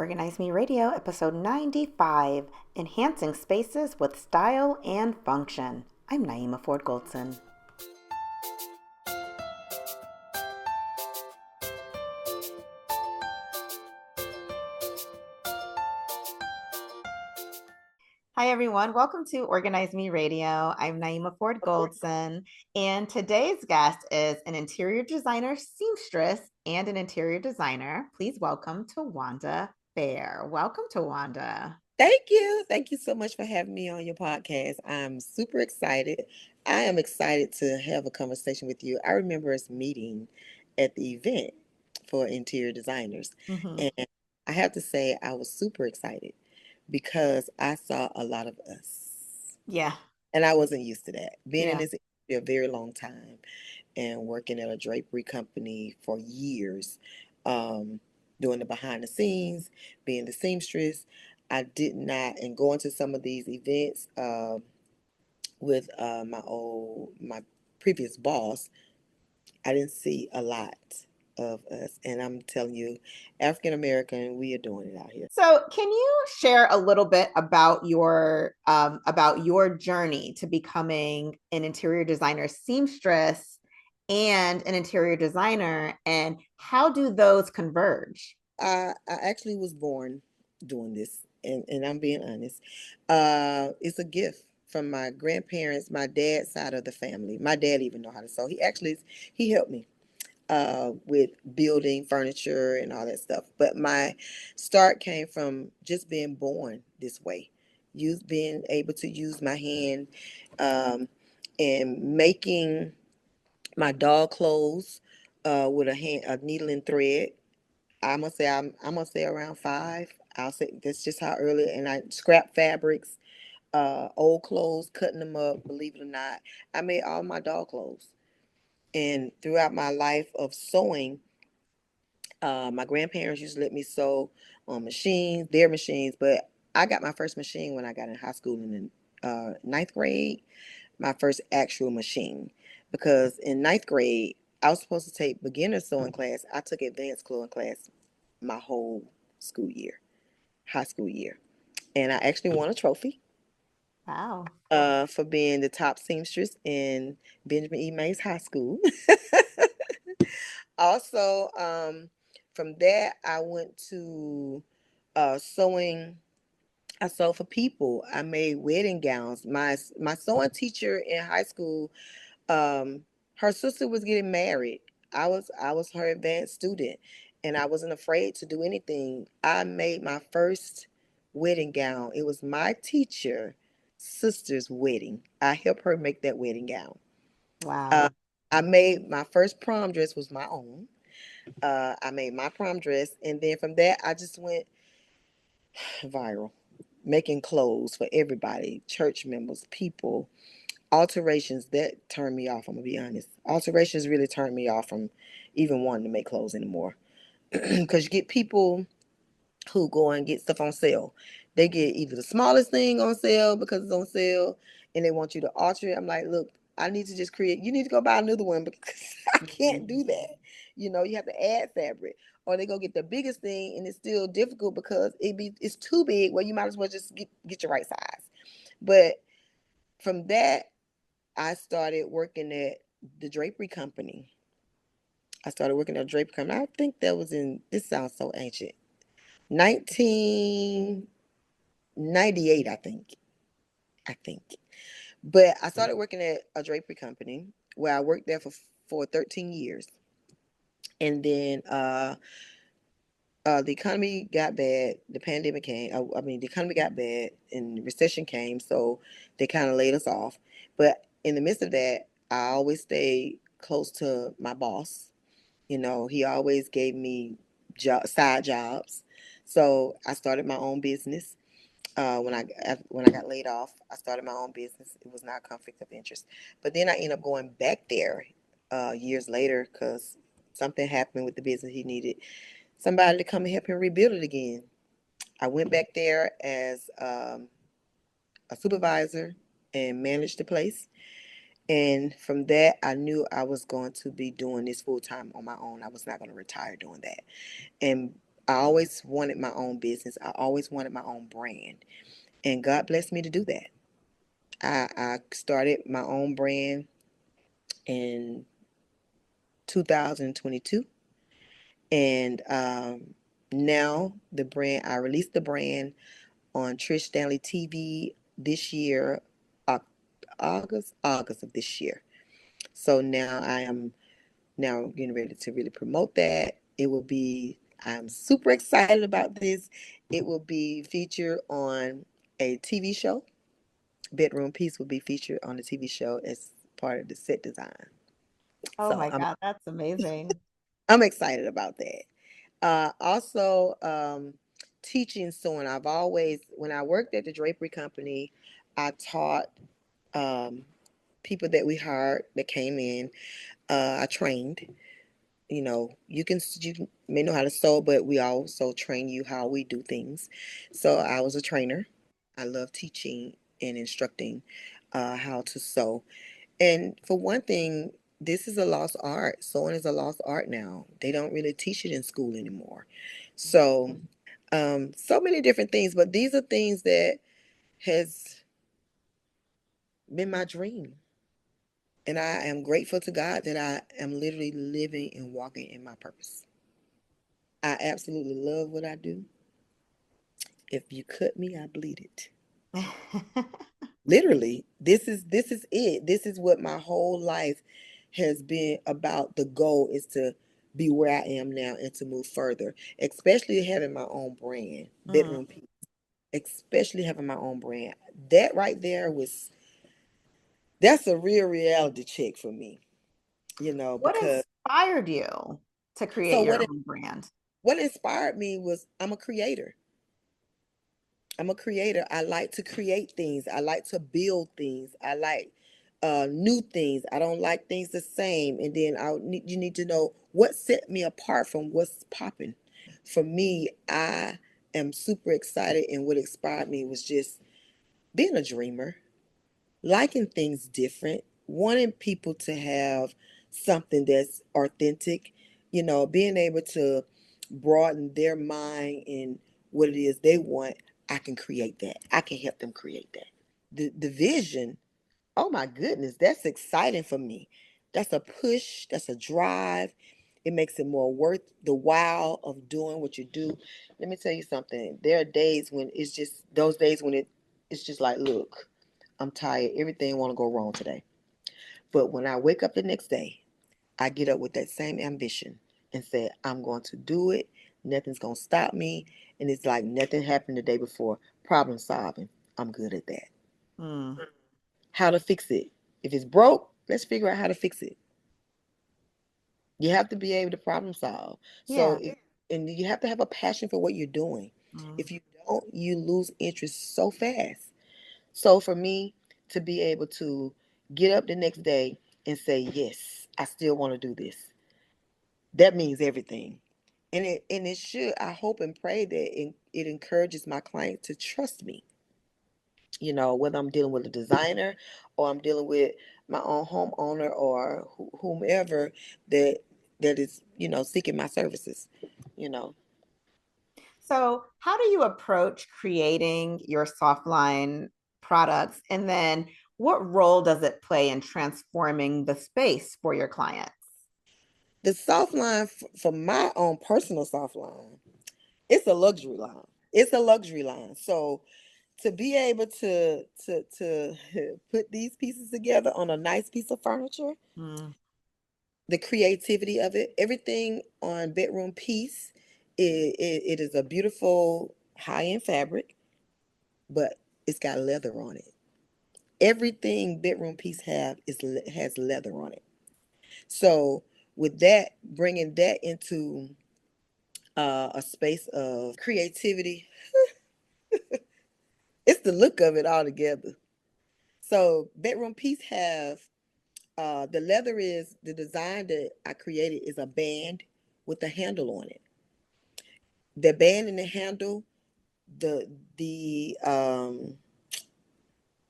Organize Me Radio, episode 95, Enhancing Spaces with Style and Function. I'm Naeemah Ford Goldson. Hi, everyone. Welcome to Organize Me Radio. I'm Naeemah Ford Goldson, and today's guest is an interior designer, seamstress, and an interior designer. Please welcome Twanda Fair. Welcome, Twanda. Thank you. Thank you so much for having me on your podcast. I'm super excited. I am excited to have a conversation with you. I remember us meeting at the event for interior designers. Mm-hmm. And I have to say, I was super excited because I saw a lot of us. Yeah, And I wasn't used to that. Being in yeah. this industry a very long time and working at a drapery company for years, um, doing the behind the scenes, being the seamstress. I did not, and going to some of these events with my previous boss, I didn't see a lot of us. And I'm telling you, African American, we are doing it out here. So, can you share a little bit about your journey to becoming an interior designer, seamstress, and an interior designer, and how do those converge? I actually was born doing this, and I'm being honest. It's a gift from my grandparents, my dad's side of the family. My dad even know how to sew. He helped me with building furniture and all that stuff. But my start came from just being born this way, being able to use my hand um, and making my dog clothes with a needle and thread. I'm gonna say around 5. I'll say that's just how early. And I scrap fabrics, old clothes, cutting them up. Believe it or not, I made all my dog clothes. And throughout my life of sewing, my grandparents used to let me sew on machines, their machines. But I got my first machine when I got in high school in the ninth grade. My first actual machine, because in ninth grade I was supposed to take beginner sewing class. I took advanced sewing class my whole school year, high school year. And I actually won a trophy Wow. for being the top seamstress in Benjamin E. Mays High School. Also, from that, I went to sewing. I sewed for people. I made wedding gowns. My sewing teacher in high school, um, her sister was getting married. I was her advanced student, and I wasn't afraid to do anything. I made my first wedding gown. It was my teacher sister's wedding. I helped her make that wedding gown. Uh, Wow. I made my first prom dress was my own. I made my prom dress, and then from that I just went viral, making clothes for everybody, church members, people. Alterations that turned me off. I'm gonna be honest. Alterations really turned me off from even wanting to make clothes anymore. Because you get people who go and get stuff on sale. They get either the smallest thing on sale because it's on sale, and they want you to alter it. I'm like, look, I need to just create. You need to go buy another one because I can't do that. You have to add fabric, or they go get the biggest thing, and it's still difficult because it's too big. Well, you might as well just get your right size. But from that, I started working at the drapery company. I started working at a drapery company. I think that was in, this sounds so ancient, 1998, I think. I think. But I started working at a drapery company where I worked there for 13 years. And then the economy got bad. The pandemic came. The economy got bad and the recession came. So they kind of laid us off. But in the midst of that, I always stayed close to my boss. He always gave me side jobs. So I started my own business. When I got laid off, I started my own business. It was not a conflict of interest. But then I ended up going back there years later because something happened with the business. He needed somebody to come and help him rebuild it again. I went back there as a supervisor and managed the place. And from that, I knew I was going to be doing this full time on my own. I was not going to retire doing that. And I always wanted my own business. I always wanted my own brand. And God blessed me to do that. I started my own brand in 2022. And now I released the brand on Trish Stanley TV this year, August of this year. So now I am now getting ready to really promote that. I'm super excited about this. It will be featured on a TV show. Bedroom Piece will be featured on the TV show as part of the set design. Oh So my God, that's amazing. I'm excited about that. Also, teaching sewing. When I worked at the drapery company, I taught um, people that we hired that came in. I trained. You may know how to sew, but we also train you how we do things. So I was a trainer. I love teaching and instructing how to sew. And for one thing, this is a lost art. Sewing is a lost art now. They don't really teach it in school anymore. So, so many different things, but these are things that has been my dream. And I am grateful to God that I am literally living and walking in my purpose. I absolutely love what I do. If you cut me, I bleed it. Literally, this is it. This is what my whole life has been about. The goal is to be where I am now and to move further, especially having my own brand, Mm. Bedroom Piece, especially having my own brand. That right there that's a real reality check for me, What because inspired you to so create your own brand? what inspired me was I'm a creator. I'm a creator. I like to create things. I like to build things. I like new things. I don't like things the same. And then you need to know what set me apart from what's popping. For me, I am super excited, and what inspired me was just being a dreamer, liking things different, wanting people to have something that's authentic, being able to broaden their mind in what it is they want. I can create that. I can help them create that. The vision, oh my goodness, that's exciting for me. That's a push, that's a drive. It makes it more worth the while of doing what you do. Let me tell you something. There are days when it's just those days when it's just like, look, I'm tired. Everything want to go wrong today. But when I wake up the next day, I get up with that same ambition and say, I'm going to do it. Nothing's going to stop me. And it's like nothing happened the day before. Problem solving. I'm good at that. Mm. How to fix it. If it's broke, let's figure out how to fix it. You have to be able to problem solve. Yeah. And you have to have a passion for what you're doing. Mm. If you don't, you lose interest so fast. So for me to be able to get up the next day and say, yes, I still want to do this, that means everything. And it should, I hope and pray that it encourages my client to trust me, whether I'm dealing with a designer or I'm dealing with my own homeowner or whomever that is, seeking my services, you know. So, how do you approach creating your softline products? And then, what role does it play in transforming the space for your clients? The soft line for my own personal soft line, it's a luxury line. It's a luxury line. So to be able to put these pieces together on a nice piece of furniture, Mm. the creativity of it, everything on Bedroom Piece, it is a beautiful high-end fabric, but it's got leather on it. Everything Bedroom Piece has leather on it. So with that, bringing that into a space of creativity, it's the look of it all together. So Bedroom Piece have the leather is the design that I created is a band with a handle on it. The band and the handle, the the um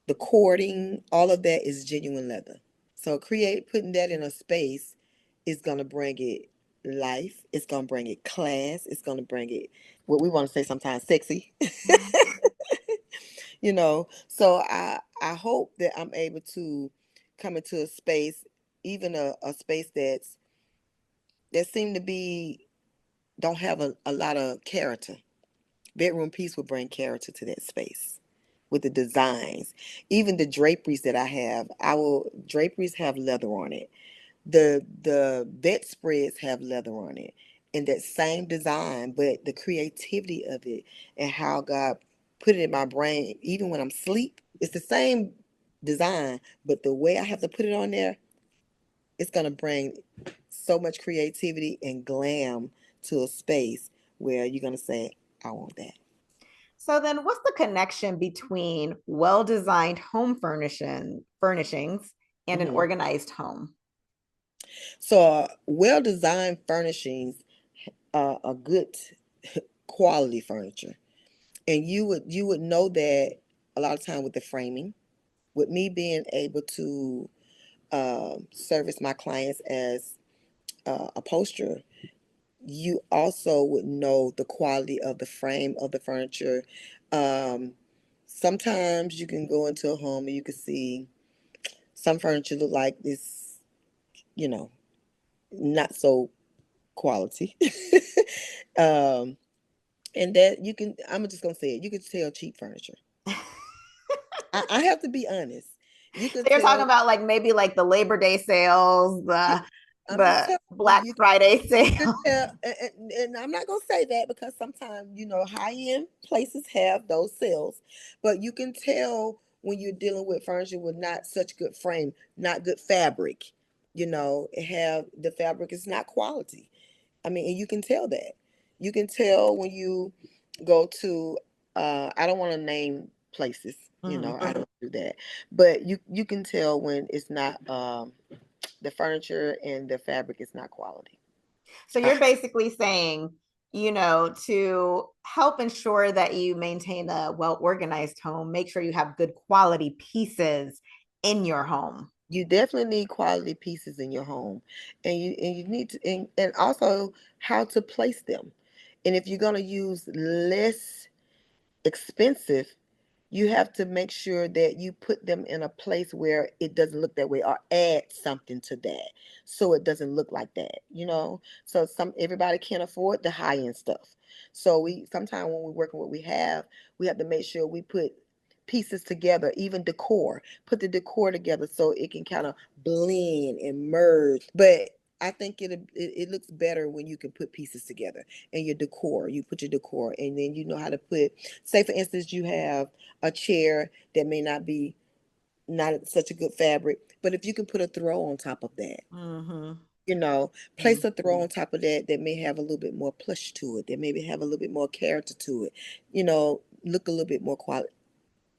the cording, all of that is genuine leather. So putting that in a space is gonna bring it. life. It's gonna bring it class. It's gonna bring it what we want to say sometimes sexy. So I hope that I'm able to come into a space, even a space that seem to be don't have a lot of character. Bedroom piece will bring character to that space with the designs. Even the draperies that I have, our draperies have leather on it. The bedspreads have leather on it. And that same design, but the creativity of it and how God put it in my brain, even when I'm asleep, it's the same design, but the way I have to put it on there, it's gonna bring so much creativity and glam to a space where you're gonna say, I want that. So then what's the connection between well-designed home furnishings and an Hmm. organized home? So, well-designed furnishings are a good quality furniture, and you would know that a lot of time with the framing. With me being able to service my clients as a poster, you also would know the quality of the frame of the furniture. Um, Sometimes you can go into a home and you can see some furniture look like this, you know, not so quality. um, and that you can, I'm just gonna say it, you can tell cheap furniture. I have to be honest. You So can you're talking tell. about like maybe like the Labor Day sales, Yeah, the I'm just telling you, Black Friday you can sale. tell, and I'm not gonna say that because sometimes high end places have those sales, but you can tell when you're dealing with furniture with not such good frame, not good fabric. It have the fabric is not quality. I mean, and you can tell that. You can tell when you go to. I don't want to name places. I Mhm. don't do that, but you can tell when it's not. The furniture and the fabric is not quality. So Uh, you're basically saying, to help ensure that you maintain a well organized home, make sure you have good quality pieces in your home. you definitely need quality pieces in your home, and you need to, and also how to place them. And if you're going to use less expensive, you have to make sure that you put them in a place where it doesn't look that way or add something to that so it doesn't look like that. So everybody can't afford the high end stuff. So we sometimes when we're working what we have to make sure we put pieces together, even decor, put the decor together so it can kind of blend and merge. But I think it looks better when you can put pieces together and your decor. You put your decor, and then you know how to put. Say for instance, you have a chair that may not be not such a good fabric, but if you can put a throw on top of that, Mm-hmm. place a throw on top of that may have a little bit more plush to it, that maybe have a little bit more character to it, look a little bit more quality.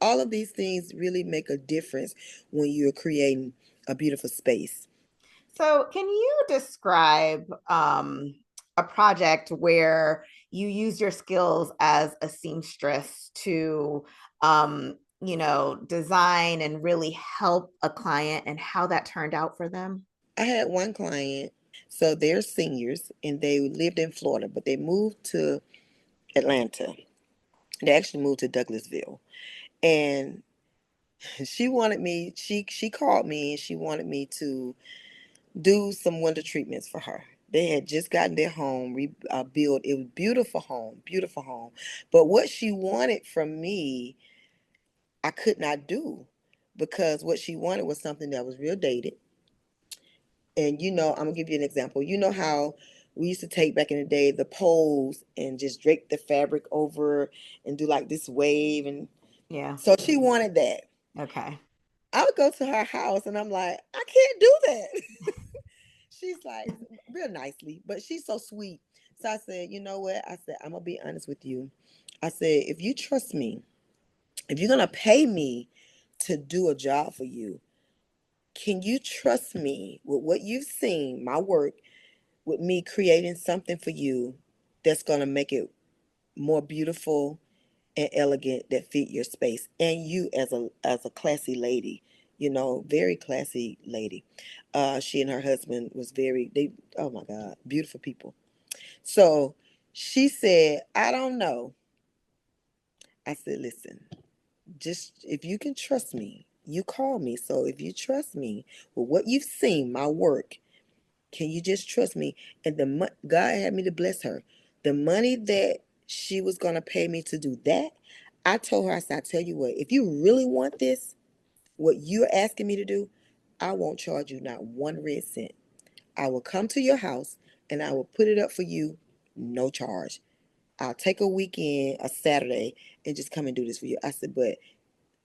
All of these things really make a difference when you're creating a beautiful space. So, can you describe a project where you use your skills as a seamstress to, design and really help a client and how that turned out for them? I had one client, so they're seniors and they lived in Florida, but they moved to Atlanta. They actually moved to Douglasville. And she called me and she wanted me to do some window treatments for her. They had just gotten their home built. It was beautiful home, beautiful home. But what she wanted from me, I could not do because what she wanted was something that was real dated. And I'm gonna give you an example. You know how we used to take back in the day the poles and just drape the fabric over and do like this wave, and Yeah. so she wanted that. Okay. I would go to her house and I'm like, I can't do that. She's like, real nicely, but she's so sweet. So I said, you know what? I said, I'm gonna be honest with you. I said, if you trust me, if you're gonna pay me to do a job for you, can you trust me with what you've seen, my work, with me creating something for you that's gonna make it more beautiful and elegant that fit your space and you as a classy lady? very classy lady. She and her husband was oh my God, beautiful people. So she said, I don't know. I said, listen, just if you can trust me, you call me. So if you trust me with what you've seen, my work, can you just trust me? And God had me to bless her. The money that she was going to pay me to do that, I told her, I said, I tell you what, if you really want this, what you're asking me to do, I won't charge you not one red cent. I will come to your house and I will put it up for you, no charge. I'll take a weekend, a Saturday, and just come and do this for you. I said, but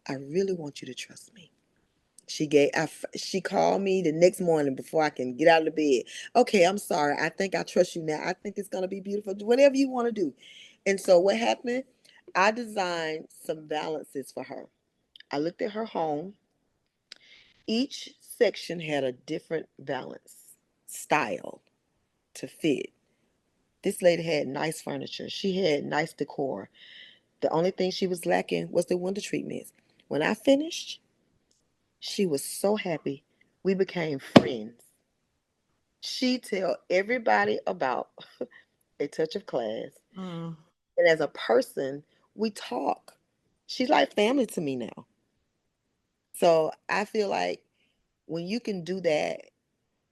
I really want you to trust me. She called me the next morning before I can get out of the bed. Okay, I'm sorry. I think I trust you now. I think it's gonna be beautiful. Whatever you want to do. And so what happened? I designed some balances for her. I looked at her home. Each section had a different balance style to fit. This lady had nice furniture. She had nice decor. The only thing she was lacking was the window treatments. When I finished, she was so happy. We became friends. She tell everybody about A Touch of Class. Mm, And as a person, we talk. She's like family to me now. So I feel like when you can do that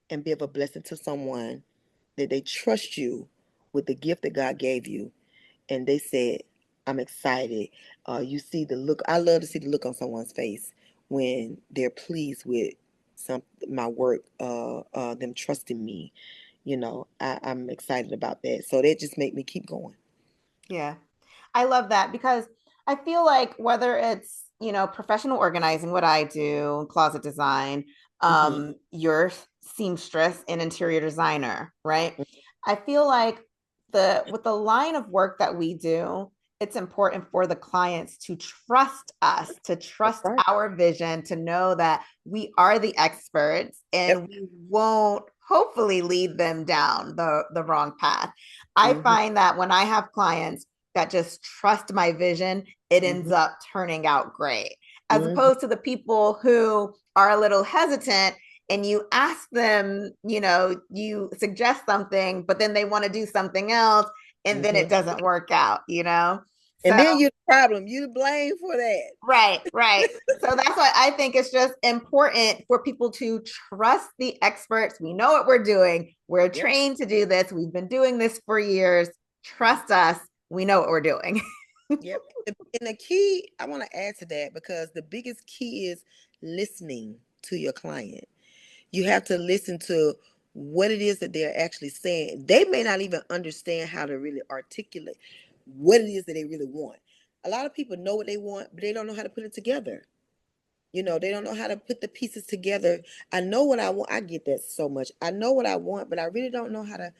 and be of a blessing to someone, that they trust you with the gift that God gave you, and they said, I'm excited. You see the look. I love to see the look on someone's face when they're pleased with my work, them trusting me. I'm excited about that. So that just make me keep going. yeah. I love that because I feel like whether it's, professional organizing, what I do, closet design, Mm-hmm. your seamstress and interior designer, right? I feel like with the line of work that we do, it's important for the clients to trust us, to That's trust right. our vision, to know that we are the experts Yep. and we won't hopefully lead them down the wrong path. I Mm-hmm. find that when I have clients that just trust my vision, it ends Mm-hmm. up turning out great. As Mm-hmm. opposed to the people who are a little hesitant and you ask them, you suggest something, but then they want to do something else and then Mm-hmm. it doesn't work out. And So, then you the problem. You the blame for that. right, right. So that's why I think it's just important for people to trust the experts. We know what we're doing. We're Yep. trained to do this. We've been doing this for years. Trust us. We know what we're doing. Yep. And the key, I want to add to that because the biggest key is listening to your client. You have to listen to what it is that they're actually saying. They may not even understand how to really articulate what it is that they really want. A lot of people know what they want, but they don't know how to put it together. They don't know how to put the pieces together. I know what I want. I get that so much. I know what I want, but I really don't know how to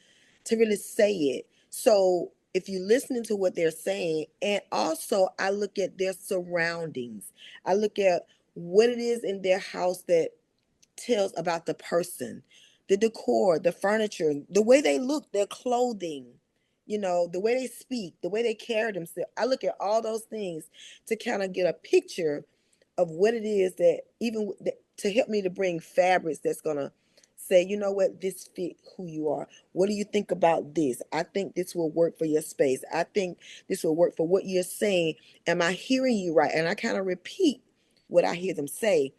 really say it. So if you're listening to what they're saying, and also I look at their surroundings, I look at what it is in their house that tells about the person, the decor, the furniture, the way they look, their clothing, the way they speak, the way they carry themselves. I look at all those things to kind of get a picture of what it is that to help me to bring fabrics that's going to say, you know what, this fit who you are. What do you think about this? I think this will work for your space. I think this will work for what you're saying. Am I hearing you right? And I kind of repeat what I hear them say.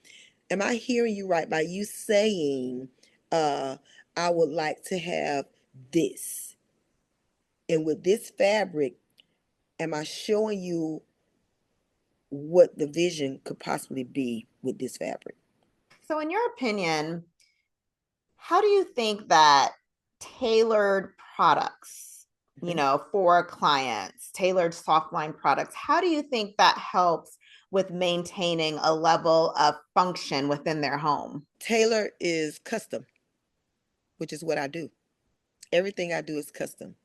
Am I hearing you right by you saying, uh, I would like to have this? And with this fabric, am I showing you what the vision could possibly be with this fabric? So, in your opinion, how do you think that tailored products, Mhm. for clients, tailored softline products, how do you think that helps with maintaining a level of function within their home? Tailor is custom, which is what I do. Everything I do is custom.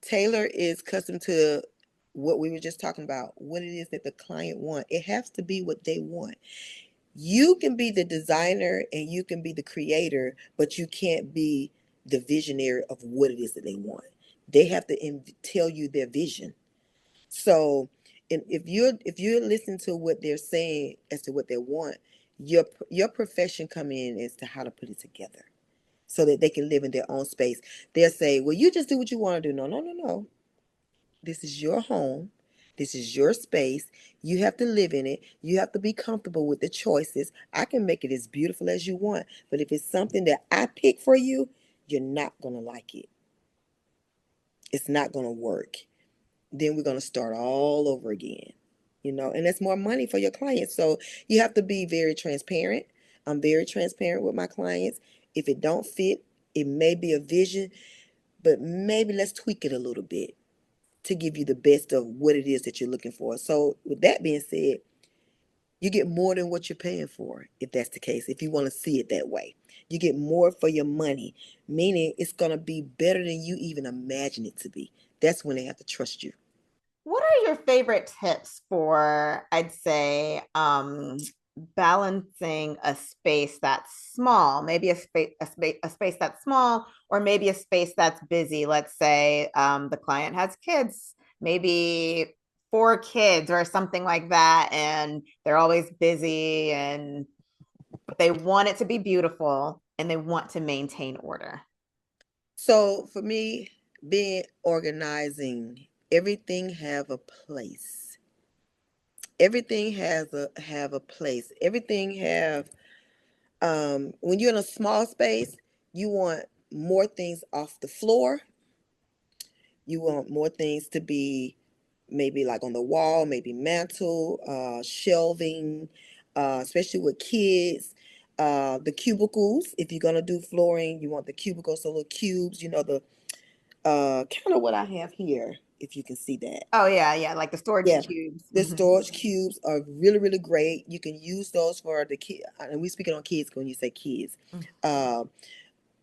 Tailor is custom to what we were just talking about, what it is that the client want. It has to be what they want. You can be the designer and you can be the creator, but you can't be the visionary of what it is that they want. They have to tell you their vision. So, and if you're listening to what they're saying as to what they want, Your profession come in as to how to put it together so that they can live in their own space. They'll say, well, you just do what you want to do. No, no, no, no. This is your home. This is your space. You have to live in it. You have to be comfortable with the choices. I can make it as beautiful as you want, but if it's something that I pick for you, you're not going to like it. It's not going to work. Then we're going to start all over again. And that's more money for your clients. So you have to be very transparent. I'm very transparent with my clients. If it don't fit, it may be a vision, but maybe let's tweak it a little bit to give you the best of what it is that you're looking for. So with that being said, you get more than what you're paying for, if that's the case, if you want to see it that way. You get more for your money, meaning it's going to be better than you even imagine it to be. That's when they have to trust you. What are your favorite tips for, I'd say, balancing a space that's small, maybe a space that's small, or maybe a space that's busy? Let's say the client has kids, maybe four kids or something like that, and they're always busy, and but they want it to be beautiful and they want to maintain order. So for me, being organizing, everything have a place. Everything has a place. Everything have when you're in a small space, you want more things off the floor. You want more things to be maybe like on the wall, maybe mantle, shelving, especially with kids. The cubicles, if you're gonna do flooring, you want the cubicles, so little cubes. The kind of what I have here, if you can see that. Oh yeah, yeah, like the storage Yeah, cubes. the storage cubes are really, really great. You can use those for the kid. And we speaking on kids when you say kids.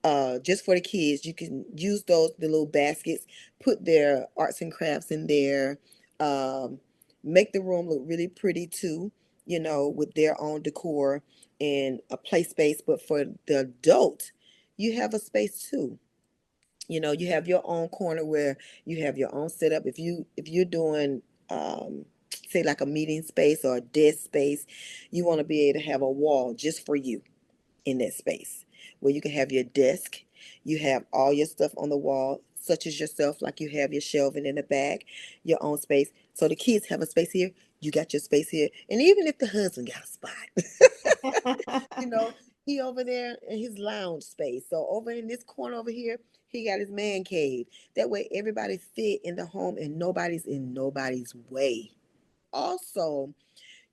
Uh, just for the kids, you can use the little baskets, put their arts and crafts in there, um, make the room look really pretty too, with their own decor and a play space. But for the adult, you have a space too. You have your own corner where you have your own setup. If you're doing say like a meeting space or a desk space, you want to be able to have a wall just for you in that space where you can have your desk. You have all your stuff on the wall, such as yourself, like you have your shelving in the back, your own space. So the kids have a space here, you got your space here. And even if the husband got a spot, you know, he over there in his lounge space. So over in this corner over here, he got his man cave. That way everybody fit in the home and nobody's in nobody's way. Also,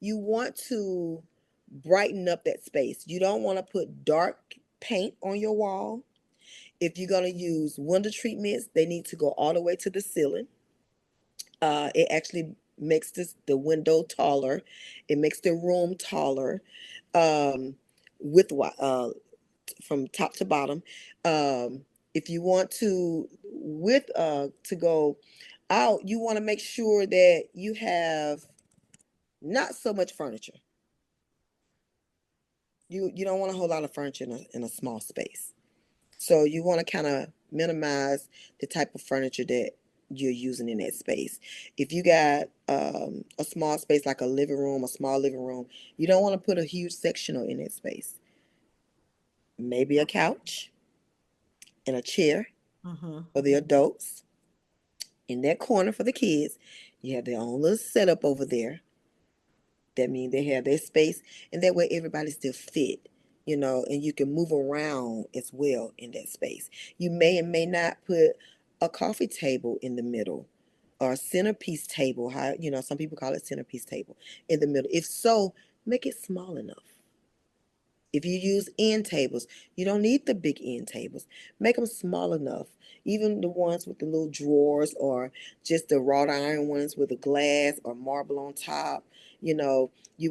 you want to brighten up that space. You don't want to put dark paint on your wall. If you're going to use window treatments, they need to go all the way to the ceiling. It actually makes the window taller. It makes the room taller, um, with from top to bottom. If you want to go out, you want to make sure that you have not so much furniture. You don't want a whole lot of furniture in a small space. So you want to kind of minimize the type of furniture that you're using in that space. If you got a small space like a living room, a small living room, you don't want to put a huge sectional in that space. Maybe a couch and a chair Mm-hmm. for the adults. In that corner for the kids, you have their own little setup over there. That means they have their space, and that way everybody still fit, and you can move around as well in that space. You may and may not put a coffee table in the middle or a centerpiece table. How some people call it centerpiece table in the middle. If so, make it small enough. If you use end tables, you don't need the big end tables. Make them small enough. Even the ones with the little drawers or just the wrought iron ones with a glass or marble on top. You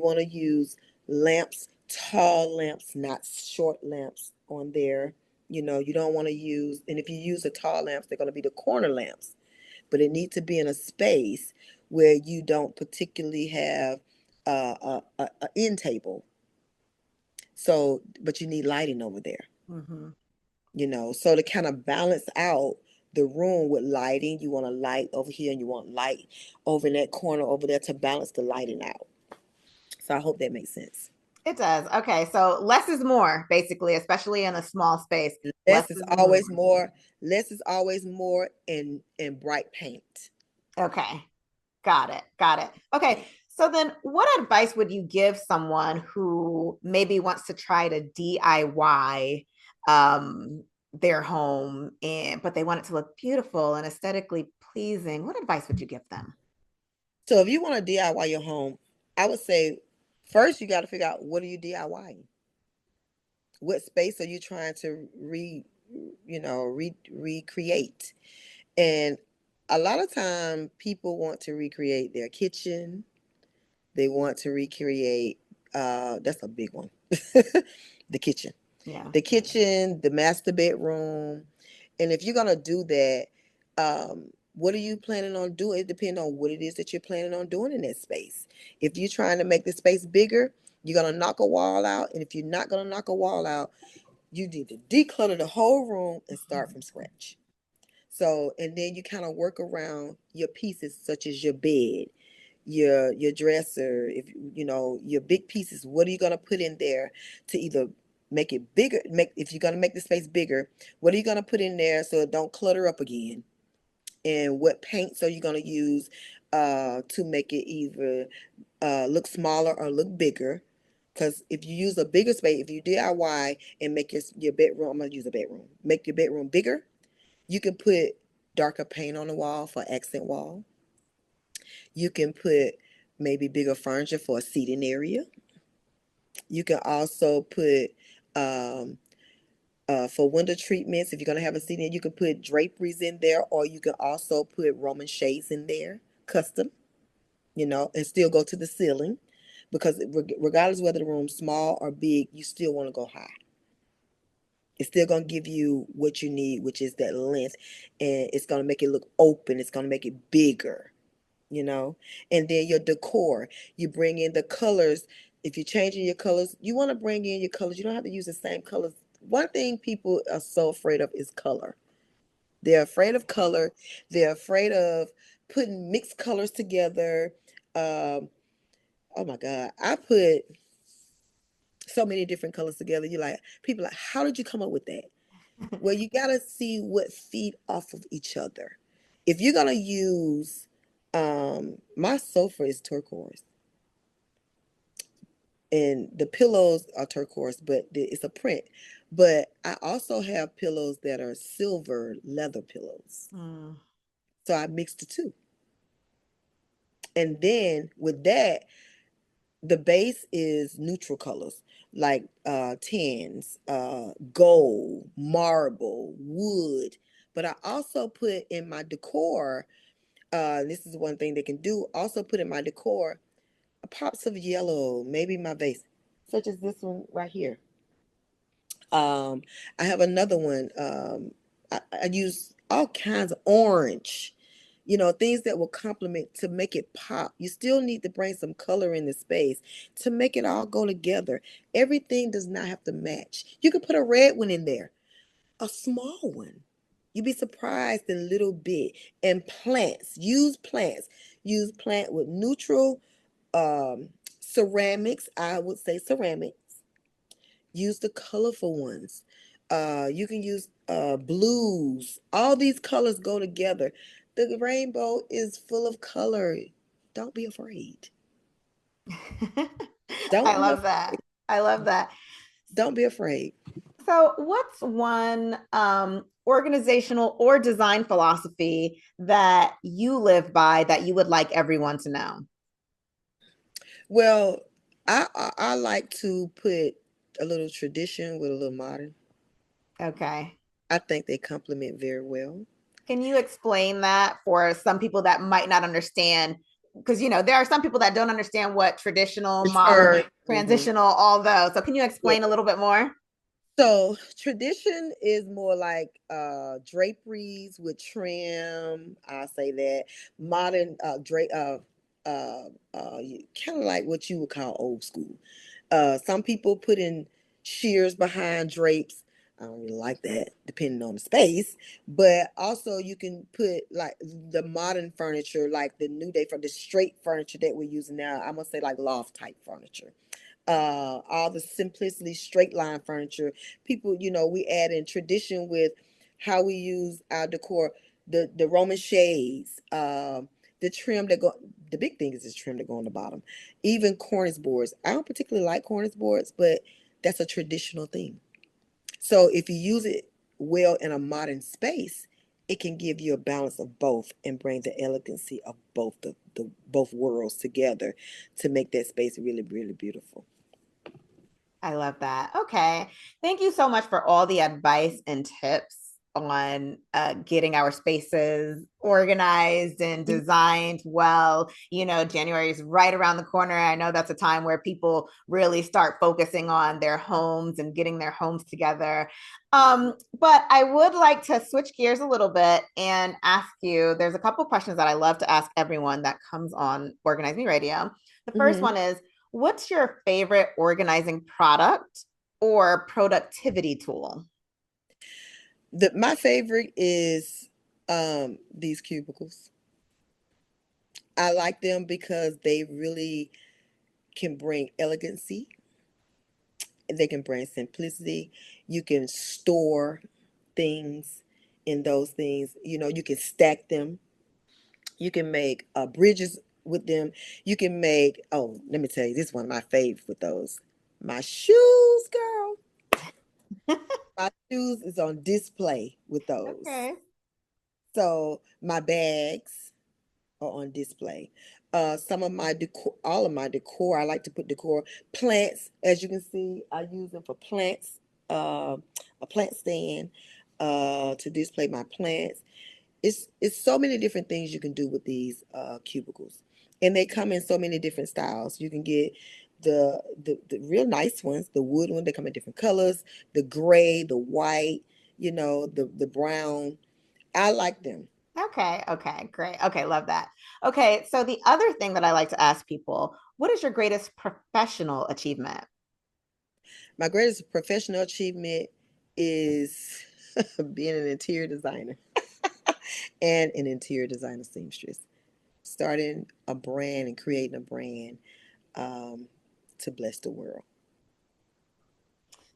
want to use lamps, tall lamps, not short lamps on there. You don't want to use, and if you use the tall lamps, they're going to be the corner lamps. But it needs to be in a space where you don't particularly have a end table, so, but you need lighting over there, Mm-hmm. so to kind of balance out the room with lighting, you want a light over here and you want light over in that corner over there to balance the lighting out. So I hope that makes sense. It does. Okay, so less is more, basically, especially in a small space. Less Less is is more. always more. Less is always more in bright paint. Okay, got it. Got it. Okay, so then what advice would you give someone who maybe wants to try to DIY their home and but they want it to look beautiful and aesthetically pleasing? What advice would you give them? So if you want to DIY your home, I would say first you got to figure out what are you DIYing? What space are you trying to recreate? And a lot of time people want to recreate their kitchen. They want to recreate that's a big one. The kitchen. Yeah. The kitchen, the master bedroom. And if you're gonna do that, what are you planning on doing? It depends on what it is that you're planning on doing in that space. If you're trying to make the space bigger, you're gonna knock a wall out. And if you're not gonna knock a wall out, you need to declutter the whole room and start from scratch. So, and then you kind of work around your pieces, such as your bed, your dresser, if you know your big pieces. What are you gonna put in there to either make it bigger? Make if you're gonna make the space bigger, what are you gonna put in there so it don't clutter up again? And what paints are you gonna use to make it either look smaller or look bigger? Because if you use a bigger space, if you DIY and make your bedroom, I'm gonna use a bedroom, make your bedroom bigger. You can put darker paint on the wall for accent wall. You can put maybe bigger furniture for a seating area. You can also put um, for window treatments. If you're gonna have a seating, you can put draperies in there, or you can also put Roman shades in there, custom. And still go to the ceiling, because regardless whether the room's small or big, you still want to go high. It's still gonna give you what you need, which is that length, and it's gonna make it look open. It's gonna make it bigger. And then your decor, you bring in the colors. If you're changing your colors, you want to bring in your colors. You don't have to use the same colors. One thing people are so afraid of is color. They're afraid of color. They're afraid of putting mixed colors together. um oh my god, I put so many different colors together. You like, people like, how did you come up with that? Well, you got to see what feed off of each other. If you're going to use, my sofa is turquoise and the pillows are turquoise, but it's a print. But I also have pillows that are silver leather pillows. Mm. So I mixed the two. And then with that, the base is neutral colors like tans, gold, marble, wood. But I also put in my decor, this is one thing they can do, also put in my decor pops of yellow, maybe my vase, such as this one right here. Um, I have another one. I use all kinds of orange, things that will complement to make it pop. You still need to bring some color in the space to make it all go together. Everything does not have to match. You can put a red one in there, a small one. You'd be surprised a little bit. And plants, use plants. Use plant with neutral ceramics. I would say ceramics. Use the colorful ones. You can use blues. All these colors go together. The rainbow is full of color. Don't be afraid. Don't I be love afraid. that. I love that. Don't be afraid. So, what's one organizational or design philosophy that you live by that you would like everyone to know? Well, I like to put a little tradition with a little modern. Okay. I think they complement very well. Can you explain that for some people that might not understand? Because, there are some people that don't understand what traditional, The modern, term. Mhm. transitional, all those. So, can you explain a little bit more? So tradition is more like draperies with trim. I'll say that modern kind of like what you would call old school. Some people put in shears behind drapes. I don't really like that, depending on the space. But also, you can put like the modern furniture, like the new day for the straight furniture that we're using now. I'm gonna say like loft type furniture. all the simplicity, straight line furniture. People, we add in tradition with how we use our decor, the Roman shades, the trim that go. The big thing is this trim that go on the bottom. Even cornice boards. I don't particularly like cornice boards, but that's a traditional thing. So if you use it well in a modern space, it can give you a balance of both and bring the elegancy of both the both worlds together to make that space really, really beautiful. I love that. Okay. Thank you so much for all the advice and tips on getting our spaces organized and designed well. January is right around the corner. I know that's a time where people really start focusing on their homes and getting their homes together. But I would like to switch gears a little bit and ask you, there's a couple questions that I love to ask everyone that comes on Organize Me Radio. The first Mm-hmm. one is, what's your favorite organizing product or productivity tool? My favorite is these cubicles. I like them because they really can bring elegancy. They can bring simplicity. You can store things in those things. You can stack them. You can make bridges with them. You can make, oh, let me tell you, this is one of my favorites with those. My shoes, girl. My shoes is on display with those. Okay. So my bags are on display. Some of my decor, all of my decor, I like to put decor plants. As you can see, I use them for plants. A plant stand to display my plants. It's so many different things you can do with these cubicles, and they come in so many different styles. You can get the real nice ones, the wood one. They come in different colors, the gray, the white, the brown. I like them. Okay. Okay. Great. Okay. Love that. Okay. So, the other thing that I like to ask people, what is your greatest professional achievement? My greatest professional achievement is being an interior designer and an interior designer seamstress. Starting a brand and creating a brand um, to bless the world.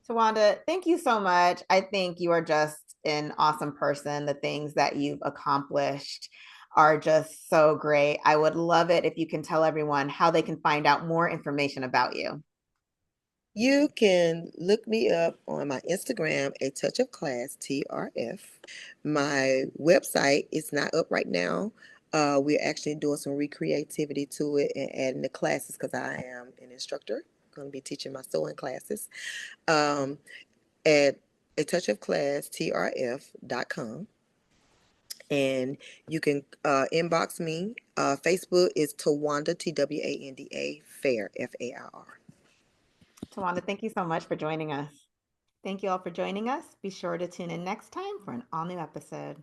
Tawanda, thank you so much. I think you are just an awesome person. The things that you've accomplished are just so great. I would love it if you can tell everyone how they can find out more information about you. You can look me up on my Instagram, A Touch of Class, TRF. My website is not up right now. We're actually doing some recreativity to it and adding the classes because I am an instructor. I'm going to be teaching my sewing classes um, at A Touch of Class, TRF.com. And you can inbox me. Facebook is Twanda, Twanda Fair, Fair. Tawanda, thank you so much for joining us. Thank you all for joining us. Be sure to tune in next time for an all new episode.